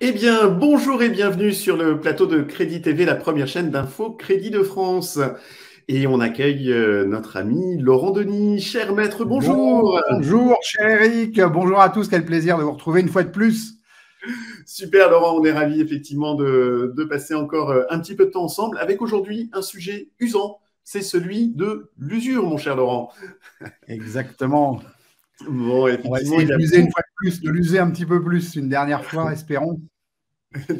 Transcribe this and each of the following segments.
Eh bien, bonjour et bienvenue sur le plateau de Crédit TV, la première chaîne d'info Crédit de France. Et on accueille notre ami Laurent Denis. Cher maître, bonjour. Bonjour, cher Eric. Bonjour à tous. Quel plaisir de vous retrouver une fois de plus. Super Laurent, on est ravis effectivement de passer encore un petit peu de temps ensemble avec aujourd'hui un sujet usant. C'est celui de l'usure, mon cher Laurent. Exactement. Bon, On va effectivement, essayer il y de a l'user une beaucoup. fois de plus, de l'user un petit peu plus une dernière fois, espérons.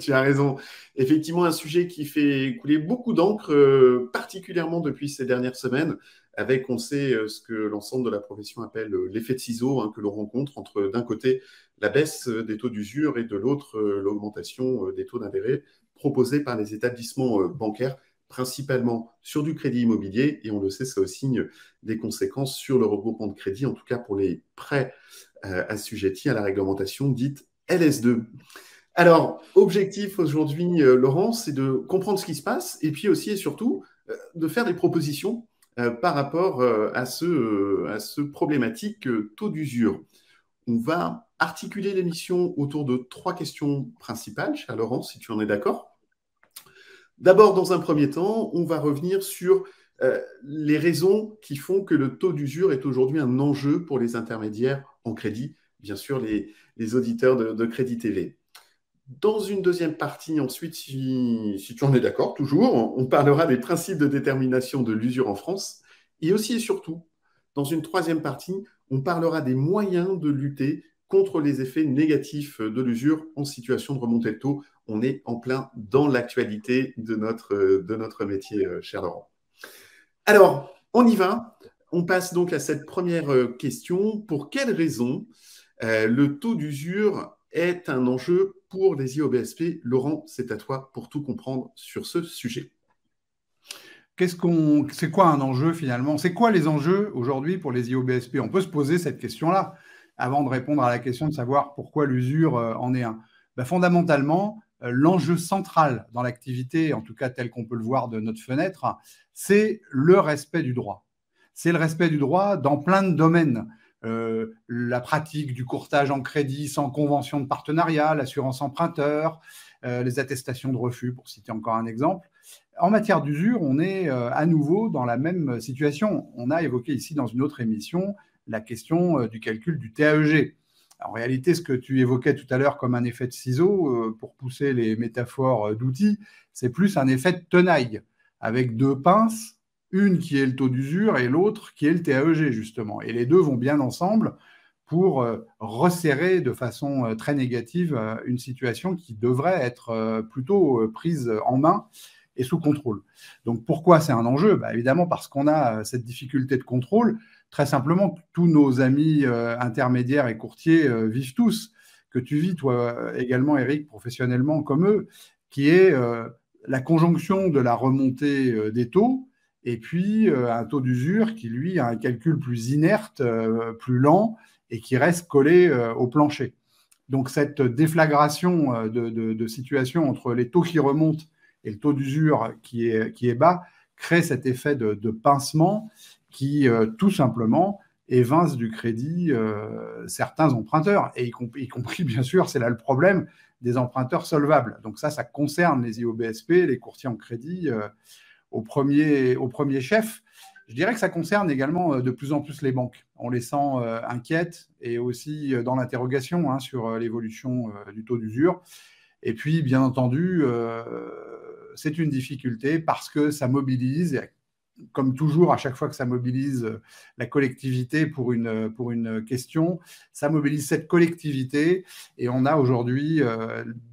Tu as raison. Effectivement, un sujet qui fait couler beaucoup d'encre, particulièrement depuis ces dernières semaines, avec, on sait, ce que l'ensemble de la profession appelle l'effet de ciseau, hein, que l'on rencontre entre, d'un côté, la baisse des taux d'usure et de l'autre, l'augmentation des taux d'intérêt proposés par les établissements bancaires, principalement sur du crédit immobilier. Et on le sait, ça a aussi des conséquences sur le regroupement de crédit, en tout cas pour les prêts assujettis à la réglementation dite LS2. Alors, objectif aujourd'hui, Laurent, c'est de comprendre ce qui se passe et puis aussi et surtout de faire des propositions par rapport à ce problématique taux d'usure. On va articuler l'émission autour de trois questions principales, cher Laurent, si tu en es d'accord. D'abord, dans un premier temps, on va revenir sur les raisons qui font que le taux d'usure est aujourd'hui un enjeu pour les intermédiaires en crédit, bien sûr les auditeurs de Crédit TV. Dans une deuxième partie, ensuite, si tu en es d'accord, toujours, on parlera des principes de détermination de l'usure en France. Et aussi et surtout, dans une troisième partie, on parlera des moyens de lutter contre les effets négatifs de l'usure en situation de remontée de taux. On est en plein dans l'actualité de notre métier, cher Laurent. Alors, on y va. On passe donc à cette première question. Pour quelles raisons le taux d'usure est un enjeu pour les IOBSP? Laurent, c'est à toi pour tout comprendre sur ce sujet. C'est quoi un enjeu finalement? C'est quoi les enjeux aujourd'hui pour les IOBSP? On peut se poser cette question-là avant de répondre à la question de savoir pourquoi l'usure en est un. Ben, fondamentalement, l'enjeu central dans l'activité, en tout cas tel qu'on peut le voir de notre fenêtre, c'est le respect du droit. C'est le respect du droit dans plein de domaines. La pratique du courtage en crédit sans convention de partenariat, l'assurance emprunteur, les attestations de refus, pour citer encore un exemple. En matière d'usure, on est à nouveau dans la même situation. On a évoqué ici dans une autre émission la question du calcul du TAEG. En réalité, ce que tu évoquais tout à l'heure comme un effet de ciseau, pour pousser les métaphores d'outils, c'est plus un effet de tenaille, avec deux pinces, une qui est le taux d'usure et l'autre qui est le TAEG, justement. Et les deux vont bien ensemble pour resserrer de façon très négative une situation qui devrait être plutôt prise en main et sous contrôle. Donc pourquoi c'est un enjeu? Bah, évidemment parce qu'on a cette difficulté de contrôle. Très simplement, tous nos amis intermédiaires et courtiers vivent tous, que tu vis toi également, Eric, professionnellement comme eux, qui est la conjonction de la remontée des taux et puis un taux d'usure qui, lui, a un calcul plus inerte, plus lent et qui reste collé au plancher. Donc cette déflagration de situation entre les taux qui remontent et le taux d'usure qui est bas crée cet effet de pincement qui, tout simplement, évince du crédit certains emprunteurs, et y compris, bien sûr, c'est là le problème, des emprunteurs solvables. Donc ça concerne les IOBSP, les courtiers en crédit, au premier chef. Je dirais que ça concerne également de plus en plus les banques. On les sent inquiètes et aussi dans l'interrogation hein, sur l'évolution du taux d'usure. Et puis, bien entendu, c'est une difficulté parce que ça mobilise, comme toujours, à chaque fois que ça mobilise la collectivité pour une question, ça mobilise cette collectivité. Et on a aujourd'hui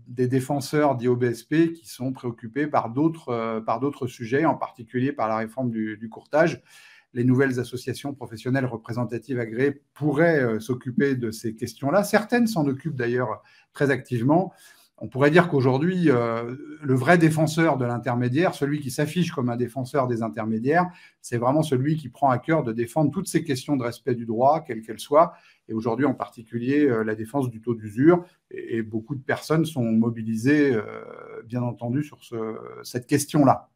des défenseurs d'IOBSP qui sont préoccupés par d'autres sujets, en particulier par la réforme du courtage. Les nouvelles associations professionnelles représentatives agréées pourraient s'occuper de ces questions-là. Certaines s'en occupent d'ailleurs très activement. On pourrait dire qu'aujourd'hui, le vrai défenseur de l'intermédiaire, celui qui s'affiche comme un défenseur des intermédiaires, c'est vraiment celui qui prend à cœur de défendre toutes ces questions de respect du droit, quelles qu'elles soient, et aujourd'hui en particulier la défense du taux d'usure. Et beaucoup de personnes sont mobilisées, bien entendu, sur cette question-là.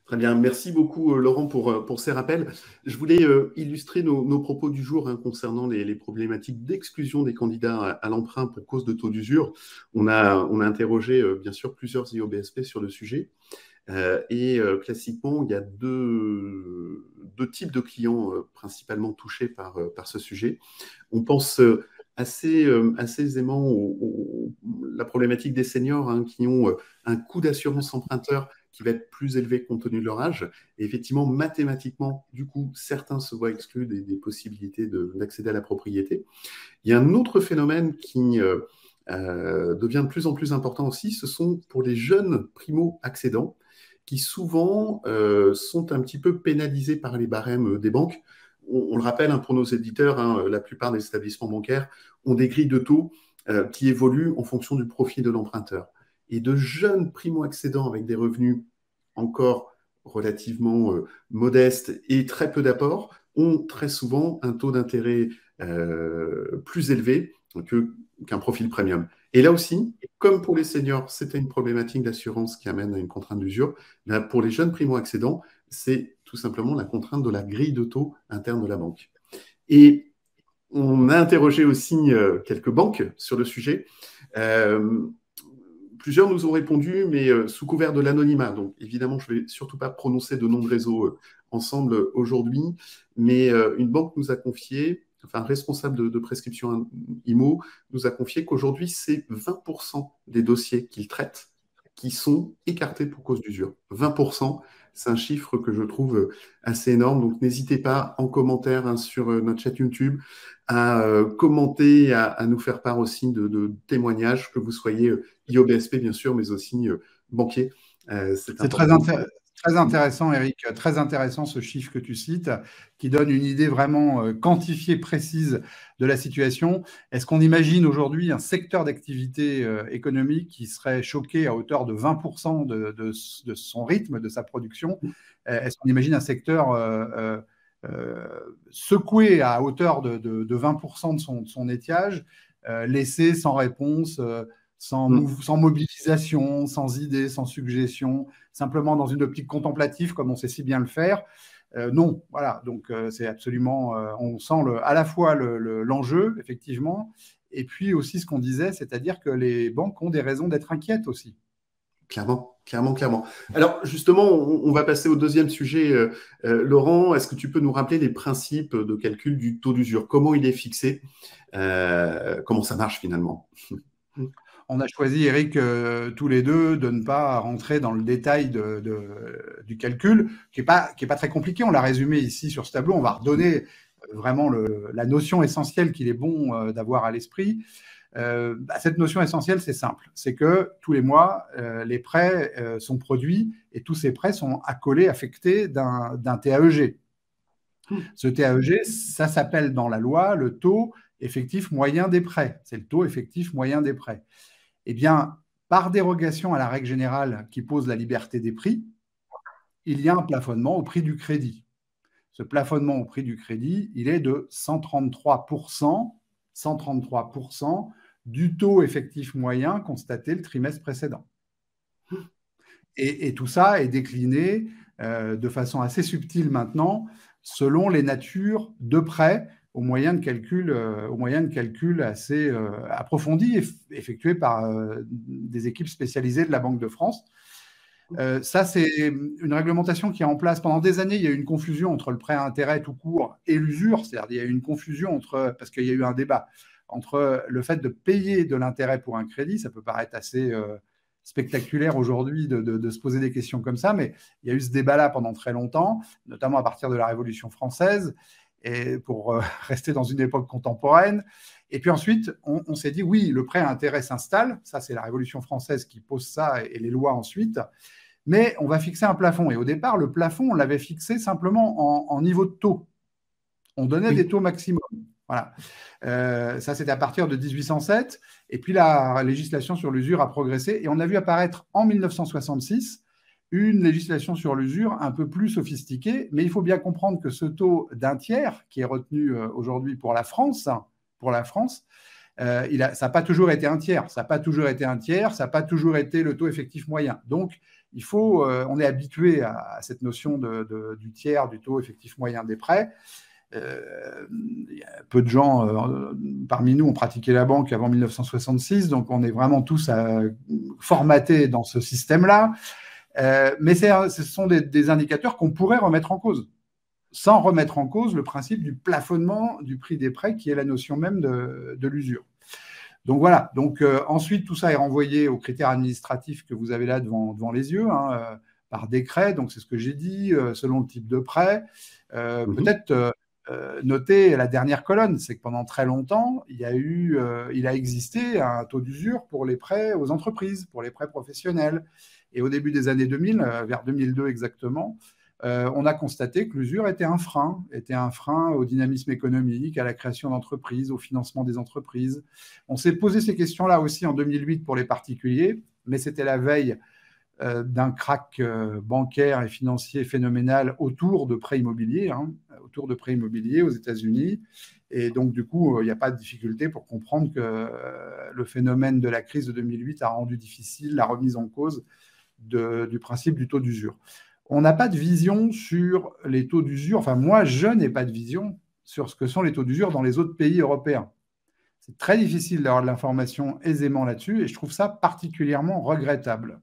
Très bien, merci beaucoup Laurent pour ces rappels. Je voulais illustrer nos propos du jour concernant les problématiques d'exclusion des candidats à l'emprunt pour cause de taux d'usure. On a interrogé bien sûr plusieurs IOBSP sur le sujet. Classiquement, il y a deux types de clients principalement touchés par ce sujet. On pense assez aisément la problématique des seniors qui ont un coût d'assurance emprunteur qui va être plus élevé compte tenu de leur âge. Et effectivement, mathématiquement, du coup, certains se voient exclus des possibilités d'accéder à la propriété. Il y a un autre phénomène qui devient de plus en plus important aussi, ce sont pour les jeunes primo-accédants qui souvent sont un petit peu pénalisés par les barèmes des banques. On le rappelle pour nos éditeurs, la plupart des établissements bancaires ont des grilles de taux qui évoluent en fonction du profil de l'emprunteur. Et de jeunes primo-accédants avec des revenus encore relativement modestes et très peu d'apport ont très souvent un taux d'intérêt plus élevé qu'un profil premium. Et là aussi, comme pour les seniors, c'était une problématique d'assurance qui amène à une contrainte d'usure, pour les jeunes primo-accédants, c'est tout simplement la contrainte de la grille de taux interne de la banque. Et on a interrogé aussi quelques banques sur le sujet. Plusieurs nous ont répondu, mais sous couvert de l'anonymat. Donc, évidemment, je ne vais surtout pas prononcer de nom de réseau ensemble aujourd'hui, mais une banque nous a confié, enfin, un responsable de prescription IMO nous a confié qu'aujourd'hui, c'est 20% des dossiers qu'il traite qui sont écartés pour cause d'usure. 20%, c'est un chiffre que je trouve assez énorme. Donc, n'hésitez pas en commentaire sur notre chat YouTube à commenter, à nous faire part aussi de témoignages, que vous soyez IOBSP, bien sûr, mais aussi banquier. C'est très intéressant, Eric, très intéressant ce chiffre que tu cites, qui donne une idée vraiment quantifiée, précise de la situation. Est-ce qu'on imagine aujourd'hui un secteur d'activité économique qui serait choqué à hauteur de 20% de son rythme, de sa production? Est-ce qu'on imagine un secteur secoué à hauteur de 20% de son étiage, laissé sans réponse, sans mobilisation, sans idée, sans suggestion, simplement dans une optique contemplative, comme on sait si bien le faire? Non, voilà. Donc, c'est absolument... on sent à la fois l'enjeu, effectivement, et puis aussi ce qu'on disait, c'est-à-dire que les banques ont des raisons d'être inquiètes aussi. Clairement. Alors, justement, on va passer au deuxième sujet. Laurent, est-ce que tu peux nous rappeler les principes de calcul du taux d'usure? Comment il est fixé? Comment ça marche finalement? On a choisi, Eric, tous les deux, de ne pas rentrer dans le détail du calcul, qui est pas très compliqué. On l'a résumé ici sur ce tableau. On va redonner vraiment la notion essentielle qu'il est bon d'avoir à l'esprit. Cette notion essentielle, c'est simple. C'est que tous les mois, les prêts sont produits et tous ces prêts sont accolés, affectés d'un TAEG. Ce TAEG, ça s'appelle dans la loi le taux effectif moyen des prêts. C'est le taux effectif moyen des prêts. Eh bien, par dérogation à la règle générale qui pose la liberté des prix, il y a un plafonnement au prix du crédit. Ce plafonnement au prix du crédit, il est de 133%, 133% du taux effectif moyen constaté le trimestre précédent. Et tout ça est décliné de façon assez subtile maintenant, selon les natures de prêts, au moyen de calcul assez approfondis, effectués par des équipes spécialisées de la Banque de France. Ça, c'est une réglementation qui est en place. Pendant des années, il y a eu une confusion entre le prêt à intérêt tout court et l'usure. C'est-à-dire qu'il y a eu une confusion parce qu'il y a eu un débat entre le fait de payer de l'intérêt pour un crédit. Ça peut paraître assez spectaculaire aujourd'hui de se poser des questions comme ça, mais il y a eu ce débat-là pendant très longtemps, notamment à partir de la Révolution française, et pour rester dans une époque contemporaine. Et puis ensuite, on s'est dit, oui, le prêt à intérêt s'installe. Ça, c'est la Révolution française qui pose ça et les lois ensuite. Mais on va fixer un plafond. Et au départ, le plafond, on l'avait fixé simplement en niveau de taux. On donnait des taux maximum. Voilà. Ça, c'était à partir de 1807. Et puis, la législation sur l'usure a progressé. Et on a vu apparaître en 1966 une législation sur l'usure un peu plus sophistiquée. Mais il faut bien comprendre que ce taux d'un tiers, qui est retenu aujourd'hui pour la France, ça n'a pas toujours été un tiers. Ça n'a pas toujours été le taux effectif moyen. Donc, on est habitué à cette notion du tiers, du taux effectif moyen des prêts. Peu de gens parmi nous ont pratiqué la banque avant 1966, donc on est vraiment tous formatés dans ce système-là. Mais ce sont des indicateurs qu'on pourrait remettre en cause, sans remettre en cause le principe du plafonnement du prix des prêts, qui est la notion même de l'usure. Donc voilà. Donc ensuite, tout ça est renvoyé aux critères administratifs que vous avez là devant les yeux, par décret. Donc c'est ce que j'ai dit, selon le type de prêt. Peut-être noter la dernière colonne, c'est que pendant très longtemps, il a existé un taux d'usure pour les prêts aux entreprises, pour les prêts professionnels. Et au début des années 2000, vers 2002 exactement, on a constaté que l'usure était un frein au dynamisme économique, à la création d'entreprises, au financement des entreprises. On s'est posé ces questions-là aussi en 2008 pour les particuliers, mais c'était la veille d'un krach bancaire et financier phénoménal autour de prêts immobiliers, aux États-Unis. Et donc, du coup, il n'y a pas de difficulté pour comprendre que le phénomène de la crise de 2008 a rendu difficile la remise en cause du principe du taux d'usure. On n'a pas de vision sur les taux d'usure. Enfin, moi, je n'ai pas de vision sur ce que sont les taux d'usure dans les autres pays européens. C'est très difficile d'avoir de l'information aisément là-dessus et je trouve ça particulièrement regrettable.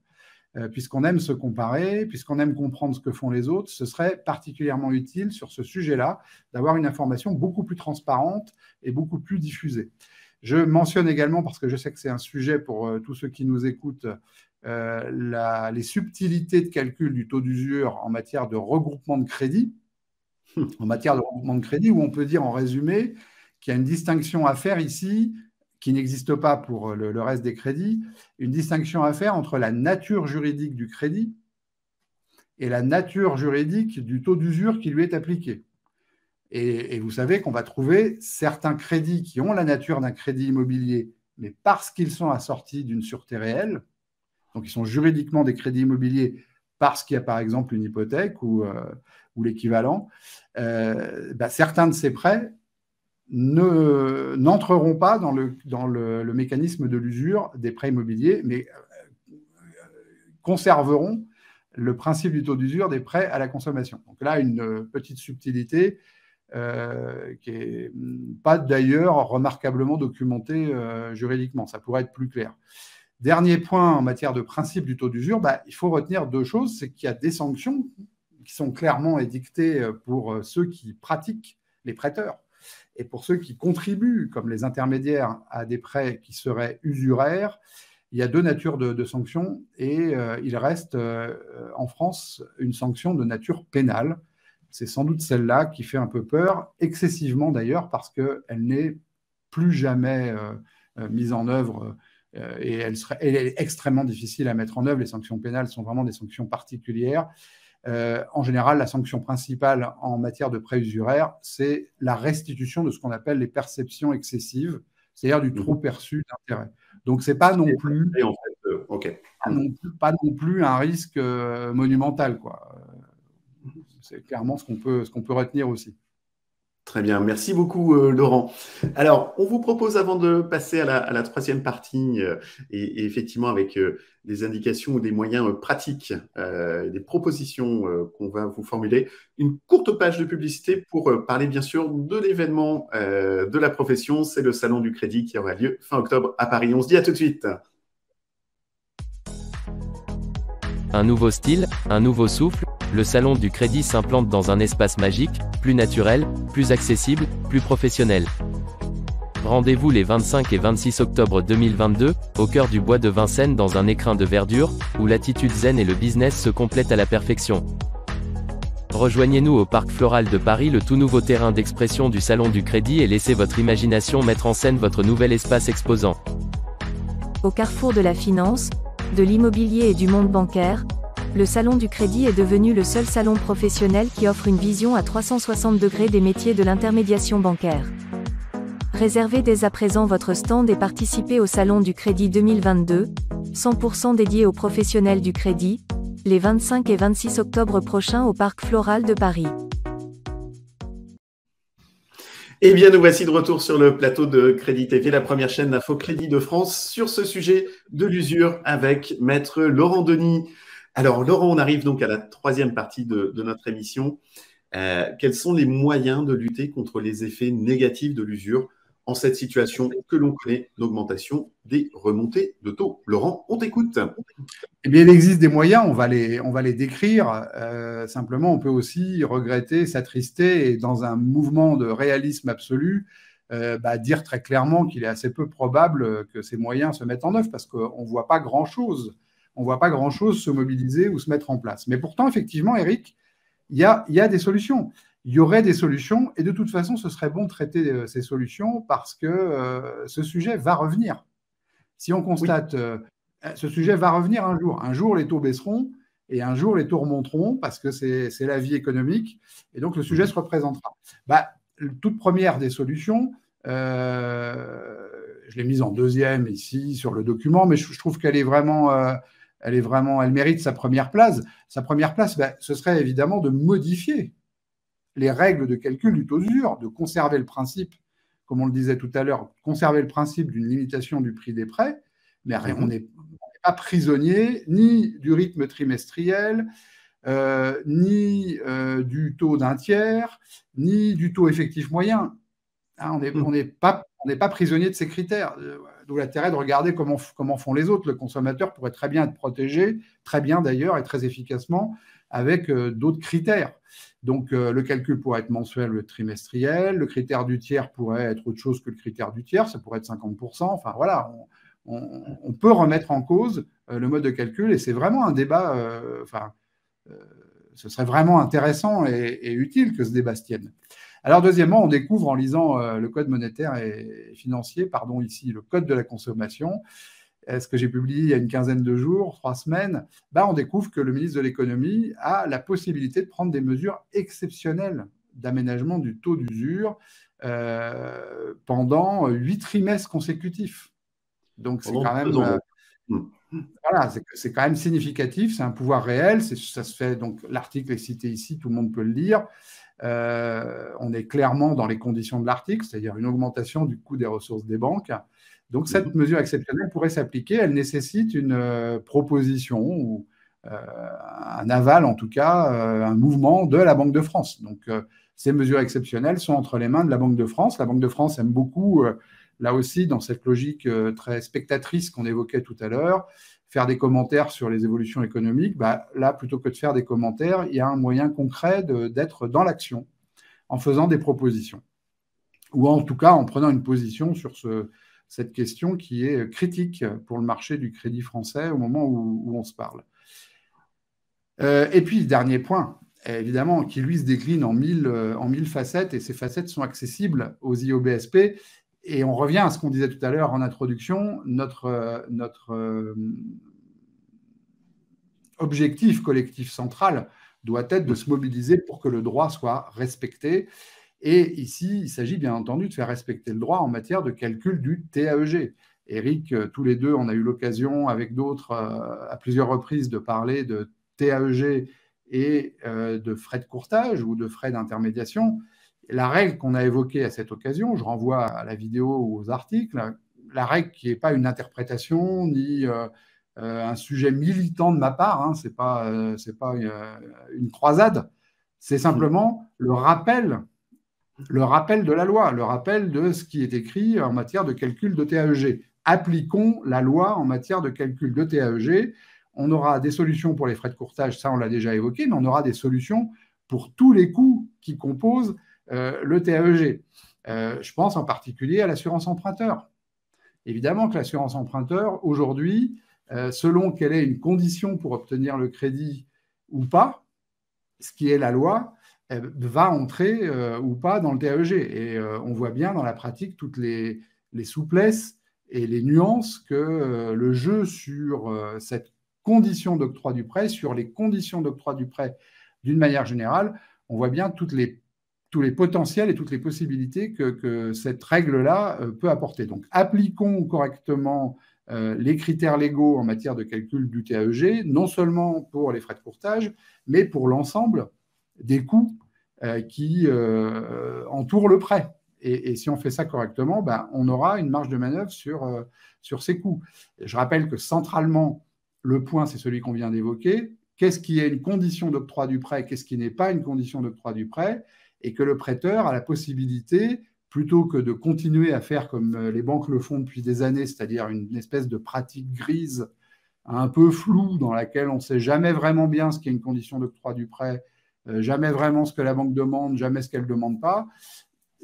Puisqu'on aime se comparer, puisqu'on aime comprendre ce que font les autres, ce serait particulièrement utile sur ce sujet-là d'avoir une information beaucoup plus transparente et beaucoup plus diffusée. Je mentionne également, parce que je sais que c'est un sujet pour tous ceux qui nous écoutent, les subtilités de calcul du taux d'usure en matière de regroupement de crédit. En matière de regroupement de crédit, où on peut dire en résumé qu'il y a une distinction à faire ici qui n'existe pas pour le reste des crédits, une distinction à faire entre la nature juridique du crédit et la nature juridique du taux d'usure qui lui est appliqué. Et vous savez qu'on va trouver certains crédits qui ont la nature d'un crédit immobilier, mais parce qu'ils sont assortis d'une sûreté réelle, donc ils sont juridiquement des crédits immobiliers parce qu'il y a par exemple une hypothèque ou l'équivalent, certains de ces prêts n'entreront pas dans le mécanisme de l'usure des prêts immobiliers, mais conserveront le principe du taux d'usure des prêts à la consommation. Donc là, une petite subtilité qui n'est pas d'ailleurs remarquablement documentée juridiquement. Ça pourrait être plus clair. Dernier point en matière de principe du taux d'usure, il faut retenir deux choses. C'est qu'il y a des sanctions qui sont clairement édictées pour ceux qui pratiquent, les prêteurs, et pour ceux qui contribuent, comme les intermédiaires, à des prêts qui seraient usuraires. Il y a deux natures de sanctions et il reste en France une sanction de nature pénale. C'est sans doute celle-là qui fait un peu peur, excessivement d'ailleurs, parce qu'elle n'est plus jamais mise en œuvre et elle est extrêmement difficile à mettre en œuvre. Les sanctions pénales sont vraiment des sanctions particulières. En général, la sanction principale en matière de prêts usuraires, c'est la restitution de ce qu'on appelle les perceptions excessives, c'est-à-dire du trop perçu d'intérêt. Donc, ce n'est pas non plus, pas non plus un risque monumental, quoi. C'est clairement ce qu'on peut retenir aussi. Très bien, merci beaucoup Laurent. Alors, on vous propose avant de passer à la troisième partie et effectivement avec des indications ou des moyens pratiques, des propositions qu'on va vous formuler, une courte page de publicité pour parler bien sûr de l'événement de la profession, c'est le Salon du Crédit qui aura lieu fin octobre à Paris. On se dit à tout de suite. Un nouveau style, un nouveau souffle, le Salon du Crédit s'implante dans un espace magique, plus naturel, plus accessible, plus professionnel. Rendez-vous les 25 et 26 octobre 2022, au cœur du bois de Vincennes dans un écrin de verdure, où l'attitude zen et le business se complètent à la perfection. Rejoignez-nous au Parc Floral de Paris, le tout nouveau terrain d'expression du Salon du Crédit, et laissez votre imagination mettre en scène votre nouvel espace exposant. Au carrefour de la finance, de l'immobilier et du monde bancaire, le Salon du Crédit est devenu le seul salon professionnel qui offre une vision à 360 degrés des métiers de l'intermédiation bancaire. Réservez dès à présent votre stand et participez au Salon du Crédit 2022, 100% dédié aux professionnels du crédit, les 25 et 26 octobre prochains au Parc Floral de Paris. Eh bien, nous voici de retour sur le plateau de Crédit TV, la première chaîne d'info crédit de France, sur ce sujet de l'usure avec Maître Laurent Denis. Alors, Laurent, on arrive donc à la troisième partie de notre émission. Quels sont les moyens de lutter contre les effets négatifs de l'usure en cette situation que l'on connaît d'augmentation des remontées de taux? Laurent, on t'écoute. Eh bien, il existe des moyens, on va les décrire. Simplement, on peut aussi regretter, s'attrister et dans un mouvement de réalisme absolu, dire très clairement qu'il est assez peu probable que ces moyens se mettent en œuvre parce qu'on ne voit pas grand-chose. On ne voit pas grand-chose se mobiliser ou se mettre en place. Mais pourtant, effectivement, Eric, il y a des solutions. Il y aurait des solutions et de toute façon, ce serait bon de traiter ces solutions parce que ce sujet va revenir. Si on constate, ce sujet va revenir un jour. Un jour, les taux baisseront et un jour, les taux remonteront parce que c'est la vie économique et donc le sujet se représentera. Toute première des solutions, je l'ai mise en deuxième ici sur le document, mais je trouve qu'elle est vraiment... elle mérite sa première place. Sa première place, ce serait évidemment de modifier les règles de calcul du taux d'usure, de conserver le principe, comme on le disait tout à l'heure, conserver le principe d'une limitation du prix des prêts, mais on n'est pas prisonnier ni du rythme trimestriel, ni du taux d'un tiers, ni du taux effectif moyen. Hein, on n'est pas prisonnier de ces critères. D'où l'intérêt de regarder comment font les autres. Le consommateur pourrait très bien être protégé, très bien d'ailleurs, et très efficacement, avec d'autres critères. Donc, le calcul pourrait être mensuel ou trimestriel. Le critère du tiers pourrait être autre chose que le critère du tiers. Ça pourrait être 50%. Enfin, voilà, on peut remettre en cause le mode de calcul. Et c'est vraiment un débat... ce serait vraiment intéressant et utile que ce débat se tienne. Alors, deuxièmement, on découvre en lisant le Code monétaire et financier, ici, le Code de la consommation, ce que j'ai publié il y a une quinzaine de jours, 3 semaines, on découvre que le ministre de l'économie a la possibilité de prendre des mesures exceptionnelles d'aménagement du taux d'usure pendant 8 trimestres consécutifs. Donc, c'est quand même... Voilà, c'est quand même significatif, c'est un pouvoir réel, ça se fait, donc l'article est cité ici, tout le monde peut le lire. On est clairement dans les conditions de l'article, c'est-à-dire une augmentation du coût des ressources des banques. Donc cette mesure exceptionnelle pourrait s'appliquer, elle nécessite une proposition ou un aval, en tout cas, un mouvement de la Banque de France. Donc ces mesures exceptionnelles sont entre les mains de la Banque de France. La Banque de France aime beaucoup... là aussi, dans cette logique très spectatrice qu'on évoquait tout à l'heure, faire des commentaires sur les évolutions économiques, là, plutôt que de faire des commentaires, il y a un moyen concret d'être dans l'action en faisant des propositions. Ou en tout cas, en prenant une position sur cette question qui est critique pour le marché du crédit français au moment où on se parle. Et puis, dernier point, évidemment, qui lui se décline en 1000 facettes, et ces facettes sont accessibles aux IOBSP. Et on revient à ce qu'on disait tout à l'heure en introduction, notre objectif collectif central doit être de se mobiliser pour que le droit soit respecté. Et ici, il s'agit bien entendu de faire respecter le droit en matière de calcul du TAEG. Eric, tous les deux, on a eu l'occasion avec d'autres à plusieurs reprises de parler de TAEG et de frais de courtage ou de frais d'intermédiation. La règle qu'on a évoquée à cette occasion, je renvoie à la vidéo ou aux articles, la règle qui n'est pas une interprétation ni un sujet militant de ma part, hein, c'est pas une croisade, c'est simplement le rappel de la loi, le rappel de ce qui est écrit en matière de calcul de TAEG. Appliquons la loi en matière de calcul de TAEG. On aura des solutions pour les frais de courtage, ça on l'a déjà évoqué, mais on aura des solutions pour tous les coûts qui composent le TAEG. Je pense en particulier à l'assurance emprunteur. Évidemment que l'assurance emprunteur, aujourd'hui, selon quelle est une condition pour obtenir le crédit ou pas, ce qui est la loi, va entrer ou pas dans le TAEG. Et on voit bien dans la pratique toutes les souplesses et les nuances que le jeu sur cette condition d'octroi du prêt, sur les conditions d'octroi du prêt d'une manière générale, on voit bien tous les potentiels et toutes les possibilités que cette règle-là peut apporter. Donc, appliquons correctement les critères légaux en matière de calcul du TAEG, non seulement pour les frais de courtage, mais pour l'ensemble des coûts qui entourent le prêt. Et si on fait ça correctement, on aura une marge de manœuvre sur ces coûts. Et je rappelle que centralement, le point, c'est celui qu'on vient d'évoquer, qu'est-ce qui est une condition d'octroi du prêt, qu'est-ce qui n'est pas une condition d'octroi du prêt, et que le prêteur a la possibilité, plutôt que de continuer à faire comme les banques le font depuis des années, c'est-à-dire une espèce de pratique grise un peu floue dans laquelle on ne sait jamais vraiment bien ce qui est une condition d'octroi du prêt, jamais vraiment ce que la banque demande, jamais ce qu'elle ne demande pas,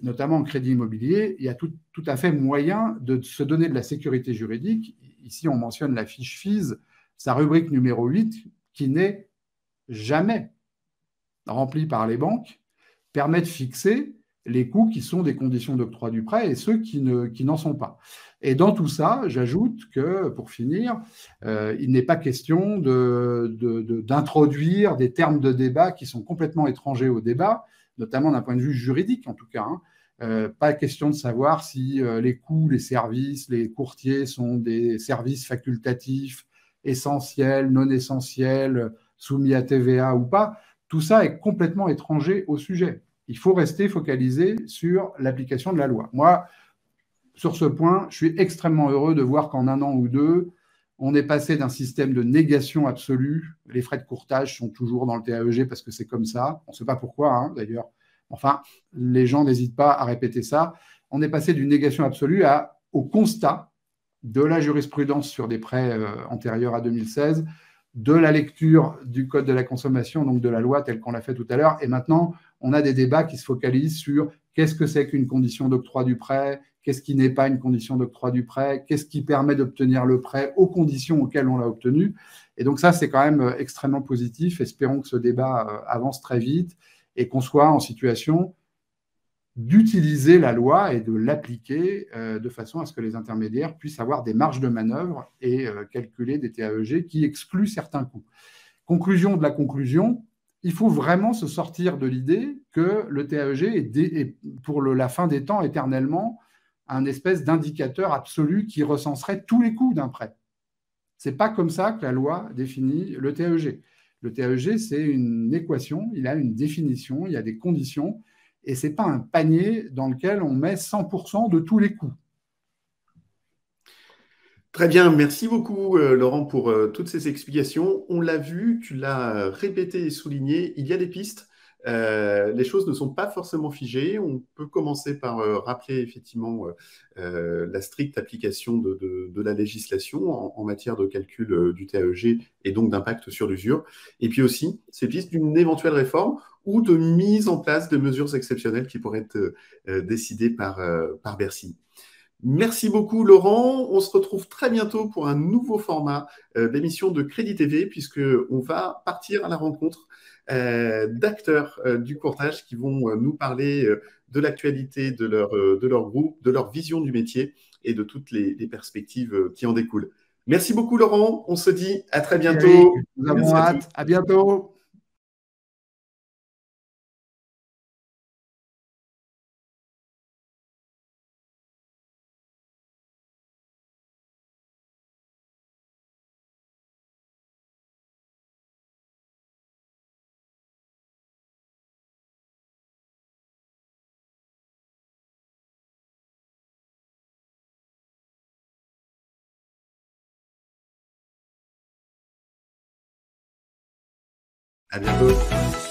notamment en crédit immobilier, il y a tout à fait moyen de se donner de la sécurité juridique. Ici, on mentionne la fiche FIS, sa rubrique numéro 8, qui n'est jamais remplie par les banques, permet de fixer les coûts qui sont des conditions d'octroi du prêt et ceux qui n'en sont pas. Et dans tout ça, j'ajoute que, pour finir, il n'est pas question d'introduire des termes de débat qui sont complètement étrangers au débat, notamment d'un point de vue juridique en tout cas. Pas question de savoir si les coûts, les services, les courtiers sont des services facultatifs, essentiels, non essentiels, soumis à TVA ou pas. Tout ça est complètement étranger au sujet. Il faut rester focalisé sur l'application de la loi. Moi, sur ce point, je suis extrêmement heureux de voir qu'en 1 an ou 2, on est passé d'un système de négation absolue. Les frais de courtage sont toujours dans le TAEG parce que c'est comme ça. On ne sait pas pourquoi, d'ailleurs. Enfin, les gens n'hésitent pas à répéter ça. On est passé d'une négation absolue au constat de la jurisprudence sur des prêts antérieurs à 2016, de la lecture du Code de la consommation, donc de la loi telle qu'on l'a fait tout à l'heure. Et maintenant, on a des débats qui se focalisent sur qu'est-ce que c'est qu'une condition d'octroi du prêt, qu'est-ce qui n'est pas une condition d'octroi du prêt, qu'est-ce qui permet d'obtenir le prêt aux conditions auxquelles on l'a obtenu. Et donc ça, c'est quand même extrêmement positif. Espérons que ce débat avance très vite et qu'on soit en situation d'utiliser la loi et de l'appliquer de façon à ce que les intermédiaires puissent avoir des marges de manœuvre et calculer des TAEG qui excluent certains coûts. Conclusion de la conclusion, il faut vraiment se sortir de l'idée que le TAEG est pour la fin des temps éternellement un espèce d'indicateur absolu qui recenserait tous les coûts d'un prêt. Ce n'est pas comme ça que la loi définit le TAEG. Le TAEG, c'est une équation, il a une définition, il y a des conditions, et ce n'est pas un panier dans lequel on met 100% de tous les coûts. Très bien, merci beaucoup Laurent pour toutes ces explications. On l'a vu, tu l'as répété et souligné, il y a des pistes. Les choses ne sont pas forcément figées. On peut commencer par rappeler effectivement la stricte application de la législation en matière de calcul du TAEG et donc d'impact sur l'usure. Et puis aussi, ces pistes d'une éventuelle réforme ou de mise en place de mesures exceptionnelles qui pourraient être décidées par Bercy. Merci beaucoup Laurent. On se retrouve très bientôt pour un nouveau format d'émission de Crédit TV puisqu'on va partir à la rencontre d'acteurs du courtage qui vont nous parler de l'actualité de leur groupe, de leur vision du métier et de toutes les perspectives qui en découlent. Merci beaucoup Laurent. On se dit à très bientôt. Nous avons hâte. À bientôt. À bientôt.